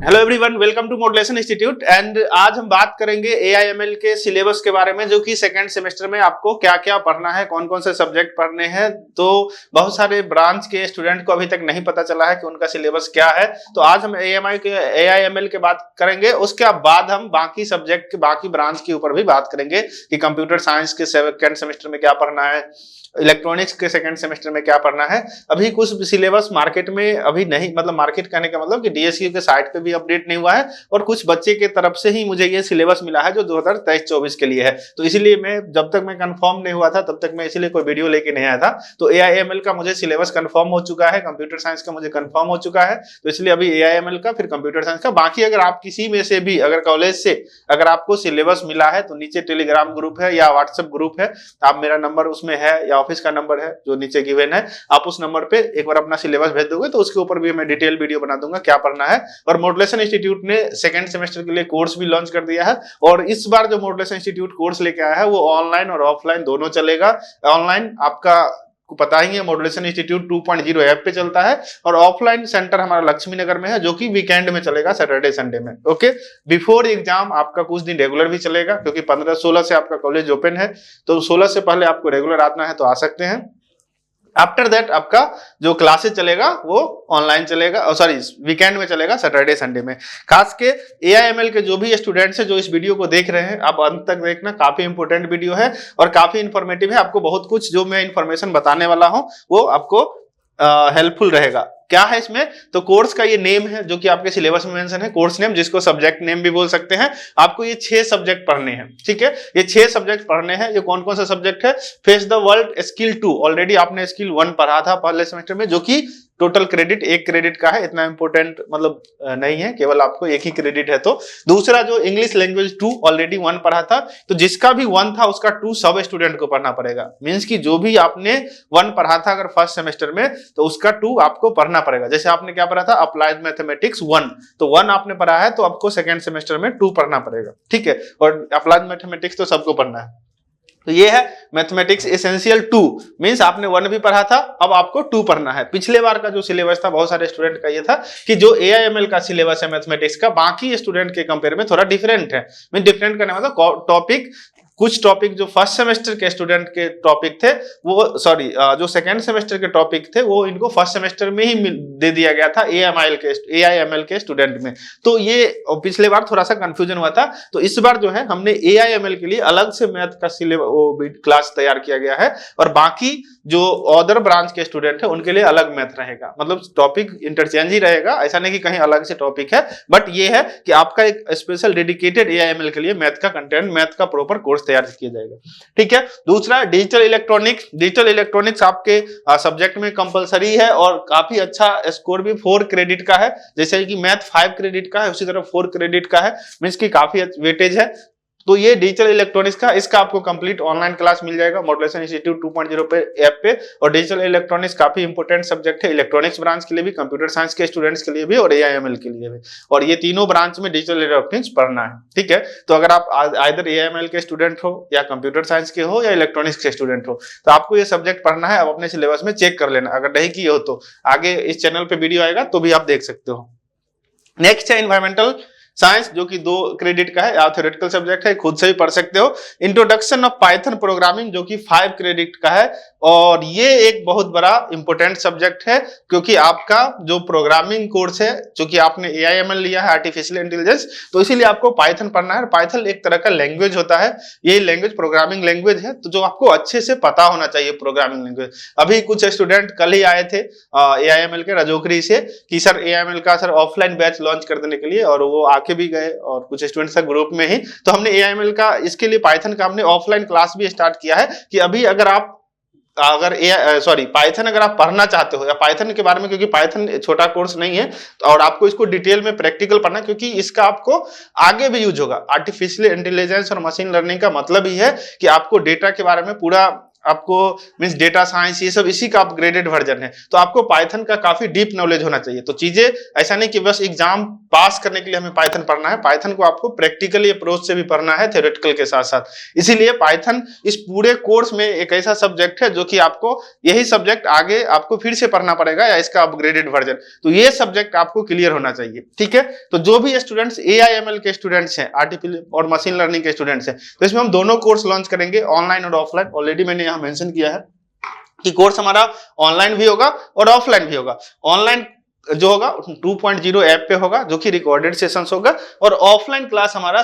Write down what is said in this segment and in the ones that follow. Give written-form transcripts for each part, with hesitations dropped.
Hello everyone, welcome to modulation institute. And आज हम बात करेंगे एआईएमएल के सिलेबस के बारे में, जो कि सेकंड सेमेस्टर में आपको क्या क्या पढ़ना है, कौन कौन से सब्जेक्ट पढ़ने हैं। तो बहुत सारे ब्रांच के स्टूडेंट को अभी तक नहीं पता चला है कि उनका सिलेबस क्या है। तो आज हम एआईएमएल के बात करेंगे, उसके बाद हम बाकी सब्जेक्ट के बाकी ब्रांच के ऊपर भी बात करेंगे कि कंप्यूटर साइंस के सेकंड सेमेस्टर में क्या पढ़ना है, इलेक्ट्रॉनिक्स के सेकंड सेमेस्टर में क्या पढ़ना है। अभी कुछ सिलेबस मार्केट में अभी नहीं, मतलब मार्केट कहने का मतलब कि डीएसयू के साइट पे भी अपडेट नहीं हुआ है, और कुछ बच्चे के तरफ से ही मुझे ये सिलेबस मिला है जो 2023-24 के लिए है। तो इसीलिए मैं जब तक मैं कंफर्म नहीं हुआ था तब तक मैं इसीलिए कोई वीडियो लेके नहीं आया था। तो एआईएमएल का मुझे सिलेबस कंफर्म हो चुका है, कंप्यूटर साइंस का मुझे कंफर्म हो चुका है, तो इसलिए अभी एआईएमएल का, फिर कंप्यूटर साइंस का। बाकी अगर आप किसी में से भी, अगर कॉलेज से अगर आपको सिलेबस मिला है तो नीचे टेलीग्राम ग्रुप है या व्हाट्सएप ग्रुप है, आप मेरा नंबर उसमें है या ऑफिस का नंबर है जो नीचे गिवन है, आप उस नंबर पे एक बार अपना सिलेबस भेज दोगे तो उसके ऊपर भी मैं डिटेल वीडियो बना दूंगा क्या पढ़ना है। और मॉडुलेशन इंस्टीट्यूट ने सेकंड सेमेस्टर के लिए कोर्स भी लॉन्च कर दिया है, और इस बार जो मॉडुलेशन इंस्टीट्यूट कोर्स लेके आया है वो ऑनलाइन और ऑफलाइन दोनों चलेगा। ऑनलाइन आपका को पता ही है, मॉडुलेशन इंस्टीट्यूट 2.0 ऐप पे चलता है, और ऑफलाइन सेंटर हमारा लक्ष्मी नगर में है, जो कि वीकेंड में चलेगा, सैटरडे संडे में। ओके, बिफोर एग्जाम आपका कुछ दिन रेगुलर भी चलेगा, क्योंकि 15-16 से आपका कॉलेज ओपन है, तो 16 से पहले आपको रेगुलर आना है तो आ सकते हैं। आफ्टर दैट आपका जो क्लासेस चलेगा वो ऑनलाइन चलेगा, सॉरी वीकेंड में चलेगा, सैटरडे संडे में। खास के एआईएमएल के जो भी स्टूडेंट्स हैं जो इस वीडियो को देख रहे हैं, आप अंत तक देखना, काफी इंपॉर्टेंट वीडियो है और काफी इंफॉर्मेटिव है। आपको बहुत कुछ जो मैं इंफॉर्मेशन बताने वाला हूं वो आपको हेल्पफुल रहेगा। क्या है इसमें, तो कोर्स का ये नेम है जो कि आपके सिलेबस में मेंशन है, कोर्स नेम, जिसको सब्जेक्ट नेम भी बोल सकते हैं। आपको ये 6 सब्जेक्ट पढ़ने हैं, ठीक है। ये 6 सब्जेक्ट पढ़ने हैं। ये कौन कौन सा सब्जेक्ट है? Face the world skill 2, already आपने स्किल 1 पढ़ा था पहले सेमेस्टर में, जो कि टोटल क्रेडिट 1 क्रेडिट का है, इतना इंपॉर्टेंट मतलब नहीं है, केवल आपको 1 ही क्रेडिट है। तो दूसरा जो इंग्लिश लैंग्वेज 2 ऑलरेडी 1 पढ़ा था, तो जिसका भी 1 था उसका 2 सब स्टूडेंट को पढ़ना पड़ेगा। मींस कि जो भी आपने 1 पढ़ा था अगर फर्स्ट सेमेस्टर में, तो उसका 2 आपको पढ़ना पड़ेगा। जैसे आपने क्या पढ़ा था, अप्लाइड मैथमेटिक्स 1, तो 1 आपने पढ़ा है तो आपको सेकेंड सेमेस्टर में 2 पढ़ना पड़ेगा, ठीक है। और अप्लाइड मैथमेटिक्स तो सबको पढ़ना है। तो ये है मैथमेटिक्स एसेंशियल 2, मींस आपने 1 भी पढ़ा था, अब आपको 2 पढ़ना है। पिछले बार का जो सिलेबस था बहुत सारे स्टूडेंट का ये था कि जो एआईएमएल का सिलेबस है मैथमेटिक्स का, बाकी स्टूडेंट के कंपेयर में थोड़ा डिफरेंट है। मीन डिफरेंट करने मतलब टॉपिक, कुछ टॉपिक जो फर्स्ट सेमेस्टर के स्टूडेंट के टॉपिक थे वो, सॉरी जो सेकंड सेमेस्टर के टॉपिक थे वो इनको फर्स्ट सेमेस्टर में ही दे दिया गया था एआईएमएल के स्टूडेंट में। तो ये पिछले बार थोड़ा सा कंफ्यूजन हुआ था, तो इस बार जो है हमने एआईएमएल के लिए अलग से मैथ का सिलेबस क्लास तैयार किया गया है, और बाकी जो अदर ब्रांच के स्टूडेंट है उनके लिए अलग मैथ रहेगा। मतलब टॉपिक इंटरचेंज ही रहेगा, ऐसा नहीं कि कहीं अलग से टॉपिक है, बट ये है कि आपका एक स्पेशल डेडिकेटेड एआईएमएल के लिए मैथ का कंटेंट, मैथ का प्रॉपर कोर्स तैयार किया जाएगा, ठीक है। दूसरा डिजिटल इलेक्ट्रॉनिक्स। डिजिटल इलेक्ट्रॉनिक्स आपके सब्जेक्ट में कंपलसरी है, और काफी अच्छा स्कोर भी 4 क्रेडिट का है। जैसे कि मैथ 5 क्रेडिट का है, उसी तरह 4 क्रेडिट का है, मींस की काफी वेटेज है। तो ये डिजिटल इलेक्ट्रॉनिक्स का, इसका आपको कंप्लीट ऑनलाइन क्लास मिल जाएगा मॉडुलेशन इंस्टीट्यूट 2.0 पे ऐप पे। और डिजिटल इलेक्ट्रॉनिक्स काफी इंपॉर्टेंट सब्जेक्ट है, इलेक्ट्रॉनिक्स ब्रांच के लिए भी, कंप्यूटर साइंस के स्टूडेंट्स के लिए भी, और एआईएमएल के लिए भी। और ये तीनों ब्रांच में डिजिटल इलेक्ट्रॉनिक्स पढ़ना है, ठीक है। तो अगर आप आइदर एआईएमएल के स्टूडेंट हो या कंप्यूटर साइंस के हो या इलेक्ट्रॉनिक्स के स्टूडेंट हो, तो आपको ये सब्जेक्ट पढ़ना है। आप अपने सिलेबस में चेक कर लेना, अगर नहीं किए हो तो आगे इस चैनल पे वीडियो आएगा तो भी आप देख सकते हो। नेक्स्ट है इन्वायरमेंटल साइंस, जो कि 2 क्रेडिट का है, आप थ्योरेटिकल सब्जेक्ट है, खुद से भी पढ़ सकते हो। इंट्रोडक्शन ऑफ पाइथन प्रोग्रामिंग, जो कि 5 क्रेडिट का है, और ये एक बहुत बड़ा इंपॉर्टेंट सब्जेक्ट है, क्योंकि आपका जो प्रोग्रामिंग कोर्स है, जो कि आपने एआईएमएल लिया है, आर्टिफिशियल इंटेलिजेंस, तो इसीलिए आपको पाइथन पढ़ना है। पाइथन एक तरह का लैंग्वेज होता है, ये लैंग्वेज प्रोग्रामिंग लैंग्वेज है, तो जो आपको अच्छे से पता होना चाहिए प्रोग्रामिंग लैंग्वेज। अभी कुछ स्टूडेंट कल ही आए थे एआईएमएल के राजौरी से कि सर एआईएमएल का सर ऑफलाइन बैच लॉन्च कर देने के लिए, और वो के भी गए, और कुछ स्टूडेंट्स ग्रुप में ही। तो हमने एआईएमएल का, इसके लिए पाइथन का हमने ऑफलाइन क्लास भी स्टार्ट किया है, कि अभी अगर पाइथन अगर आप पढ़ना चाहते हो, या पाइथन के बारे में, क्योंकि पाइथन छोटा कोर्स नहीं है, और आपको इसको डिटेल में प्रैक्टिकल पढ़ना है, क्योंकि इसका आपको आगे भी यूज होगा। आर्टिफिशियल इंटेलिजेंस और मशीन लर्निंग का मतलब ही है कि आपको डेटा के बारे में पूरा आपको मींस डेटा साइंस, ये सब इसी का अपग्रेडेड वर्जन है। तो आपको पाइथन का काफी डीप नॉलेज होना चाहिए। तो चीजें ऐसा नहीं कि बस एग्जाम पास करने के लिए हमें पाइथन पढ़ना है, पाइथन को आपको प्रैक्टिकली अप्रोच से भी पढ़ना है, थ्योरेटिकल के साथ साथ। इसीलिए पाइथन इस पूरे कोर्स में एक ऐसा सब्जेक्ट है जो कि आपको यही सब्जेक्ट आगे आपको फिर से पढ़ना पड़ेगा, या इसका अपग्रेडेड वर्जन। तो ये सब्जेक्ट आपको क्लियर होना चाहिए, ठीक है। तो जो भी स्टूडेंट्स AIML के स्टूडेंट्स हैं, आर्टिफिशियल और मशीन लर्निंग के स्टूडेंट्स हैं, तो इसमें हम दोनों कोर्स लॉन्च करेंगे, ऑनलाइन और ऑफलाइन। ऑलरेडी मैंने यहाँ मेंशन किया है कि कोर्स हमारा ऑनलाइन भी होगा और ऑफलाइन भी होगा। ऑनलाइन जो होगा 2.0 ऐप पे होगा, जो कि रिकॉर्डेड सेशंस होगा, और ऑफलाइन क्लास हमारा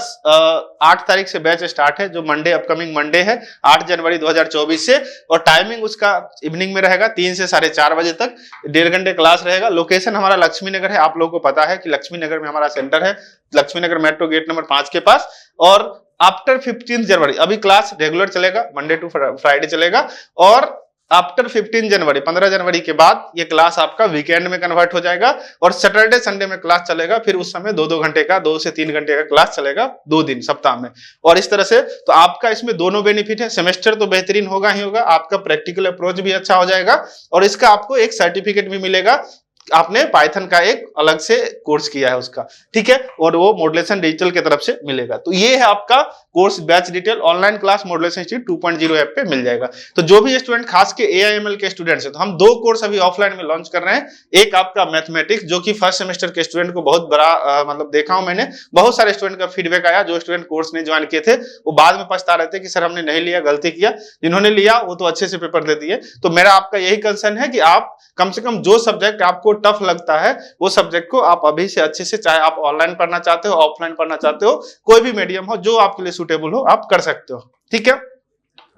8 तारीख से बैच स्टार्ट है, जो मंडे, अपकमिंग मंडे है, 8 जनवरी 2024 से। और टाइमिंग उसका इवनिंग में रहेगा 3 से 4:30 बजे तक, 1.5 घंटे क्लास रहेगा। लोकेशन हमारा लक्ष्मी नगर है, आप लोगों को पता है कि लक्ष्मी नगर में हमारा सेंटर है, लक्ष्मी नगर मेट्रो गेट नंबर 5 के पास। और आफ्टर 15 जनवरी अभी क्लास रेगुलर चलेगा, मंडे टू फ्राइडे चलेगा, और आफ्टर 15 जनवरी 15 जनवरी के बाद ये क्लास आपका वीकेंड में कन्वर्ट हो जाएगा, और सैटरडे संडे में क्लास चलेगा। फिर उस समय 2-2 घंटे का, 2 से 3 घंटे का क्लास चलेगा 2 दिन सप्ताह में। और इस तरह से तो आपका इसमें दोनों बेनिफिट है। सेमेस्टर तो बेहतरीन होगा ही होगा, आपका प्रैक्टिकल अप्रोच भी अच्छा हो जाएगा, और इसका आपको एक सर्टिफिकेट भी मिलेगा, आपने पाइथन का एक अलग से कोर्स किया है उसका, ठीक है, और वो मॉड्यूलेशन डिजिटल की तरफ से मिलेगा। तो ये है आपका course batch detail, online class modulation institute 2.0 app पे मिल जाएगा। तो जो भी स्टूडेंट, खास के AIML के स्टूडेंट्स हैं, तो हम 2 कोर्स अभी ऑफलाइन में लॉन्च कर रहे हैं। एक आपका मैथमेटिक्स, जो कि फर्स्ट सेमेस्टर के स्टूडेंट को बहुत बड़ा मतलब देखा हूं मैंने, बहुत सारे स्टूडेंट का फीडबैक आया। जो स्टूडेंट कोर्स नहीं ज्वाइन किए थे वो बाद में पछता रहे थे कि सर हमने नहीं लिया, गलती किया। जिन्होंने लिया वो तो अच्छे से पेपर दे दिए। तो मेरा आपका यही कंसर्न है कि आप कम से कम जो सब्जेक्ट आपको टफ लगता है वो सब्जेक्ट को आप अभी से अच्छे से, चाहे आप ऑनलाइन पढ़ना चाहते हो, ऑफलाइन पढ़ना चाहते हो, कोई भी मीडियम हो जो आपके लिए सूटेबल हो, आप कर सकते हो, ठीक है।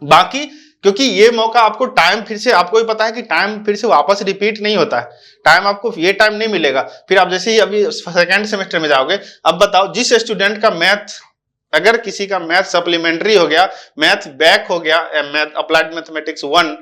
बाकी क्योंकि ये मौका आपको टाइम फिर से, आपको भी पता है कि टाइम फिर से वापस रिपीट नहीं होता है, टाइम आपको ये टाइम नहीं मिलेगा। फिर आप जैसे ही अभी सेकेंड सेमेस्टर में जाओगे, अब बताओ जिस स्टूडेंट का मैथ, अगर किसी का मैथ सप्लीमेंट्री हो गया, मैथ बैक हो गया, मैथ अप्लाइड मैथमेटिक्स 1,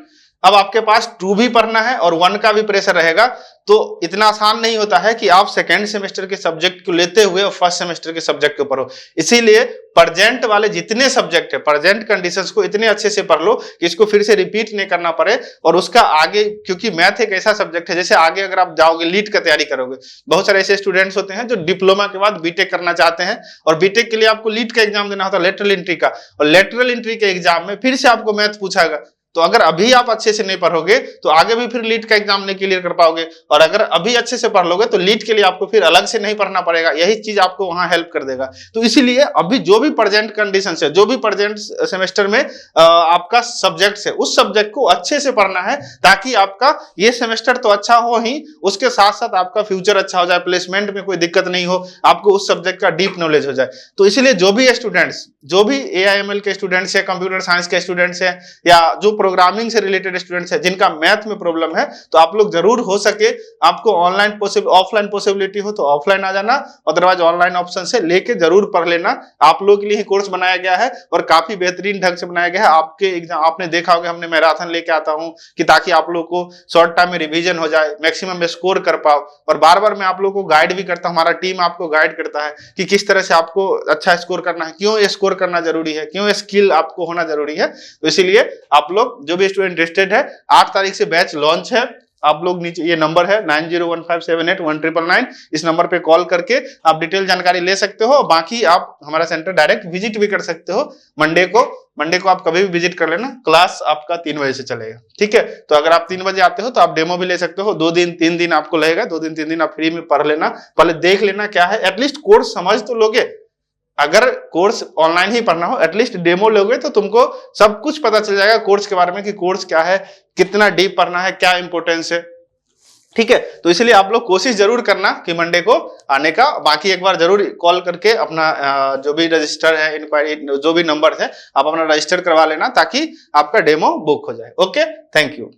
अब आपके पास 2 भी पढ़ना है और 1 का भी प्रेशर रहेगा, तो इतना आसान नहीं होता है कि आप सेकेंड सेमेस्टर के सब्जेक्ट को लेते हुए और फर्स्ट सेमेस्टर के सब्जेक्ट को पढ़ो। इसीलिए प्रेजेंट वाले जितने सब्जेक्ट है, प्रेजेंट कंडीशंस को इतने अच्छे से पढ़ लो कि इसको फिर से रिपीट नहीं करना पड़े, और उसका आगे, क्योंकि मैथ एक ऐसा सब्जेक्ट है, जैसे आगे अगर आप जाओगे लीट का तैयारी करोगे, बहुत सारे ऐसे स्टूडेंट्स होते हैं जो डिप्लोमा के बाद बीटेक करना चाहते हैं, और बीटेक के लिए आपको लीट का एग्जाम देना होता है, लेटरल एंट्री का, और लेटरल एंट्री के एग्जाम में फिर से आपको मैथ पूछागा। तो अगर अभी आप अच्छे से नहीं पढ़ोगे तो आगे भी फिर लीट का एग्जाम नहीं क्लियर कर पाओगे, और अगर अभी अच्छे से पढ़ लोगे तो लीट के लिए आपको फिर अलग से नहीं पढ़ना पड़ेगा। यही चीज आपको वहां हेल्प कर देगा। तो इसीलिए अभी जो भी प्रेजेंट कंडीशन है, जो भी प्रेजेंट सेमेस्टर में आपका सब्जेक्ट है, उस सब्जेक्ट को अच्छे से पढ़ना है, ताकि आपका ये सेमेस्टर तो अच्छा हो ही, उसके साथ साथ आपका फ्यूचर अच्छा हो जाए, प्लेसमेंट में कोई दिक्कत नहीं हो, आपको उस सब्जेक्ट का डीप नॉलेज हो जाए। तो इसीलिए जो भी स्टूडेंट्स, जो भी AIML के स्टूडेंट्स है, कंप्यूटर साइंस के स्टूडेंट्स है, या जो प्रोग्रामिंग से रिलेटेड स्टूडेंट्स है, जिनका मैथ में प्रॉब्लम है, तो आप लोग जरूर, हो सके आपको ऑनलाइन ऑफलाइन पॉसिबिलिटी हो तो ऑफलाइन आ जाना, अदरवाइज ऑनलाइन ऑप्शन से लेके जरूर पढ़ लेना। आप लोग के लिए ही कोर्स बनाया गया है, और काफी बेहतरीन ढंग से बनाया गया है। आपके एग्जाम आपने देखा होगा, हमने मैराथन लेके आता हूं कि ताकि आप लोग को शॉर्ट टाइम में रिवीजन हो जाए, मैक्सिमम में स्कोर कर पाओ, और बार बार मैं आप लोग को गाइड भी करता हूं, हमारा टीम आपको गाइड करता है कि किस तरह से आपको अच्छा स्कोर करना है, क्यों ये स्कोर करना जरूरी है, क्यों स्किल आपको होना जरूरी है। तो इसीलिए आप लोग जो भी स्टूडेंट इंटरेस्टेड है, 8 तारीख से बैच लॉन्च है। आप लोग नीचे ये नंबर है 9015781999, इस नंबर पे कॉल करके आप डिटेल जानकारी ले सकते हो। बाकी आप हमारा सेंटर डायरेक्ट विजिट भी कर सकते हो। मंडे को आप कभी भी विजिट कर लेना, क्लास आपका 3 बजे से चलेगा, ठीक है। तो अगर आप 3 बजे आते हो तो आप डेमो भी ले सकते हो। 2 दिन 3 दिन आपको लगेगा, 2 दिन 3 दिन आप फ्री में पढ़ लेना, पहले देख लेना क्या है, एटलीस्ट कोर्स समझ तो लोगे। अगर कोर्स ऑनलाइन ही पढ़ना हो, एटलीस्ट डेमो लोगे तो तुमको सब कुछ पता चल जाएगा कोर्स के बारे में, कि कोर्स क्या है, कितना डीप पढ़ना है, क्या इंपॉर्टेंस है, ठीक है। तो इसलिए आप लोग कोशिश जरूर करना कि मंडे को आने का। बाकी एक बार जरूर कॉल करके अपना जो भी रजिस्टर है, इंक्वायरी जो भी नंबर है, आप अपना रजिस्टर करवा लेना, ताकि आपका डेमो बुक हो जाए। Okay, thank you.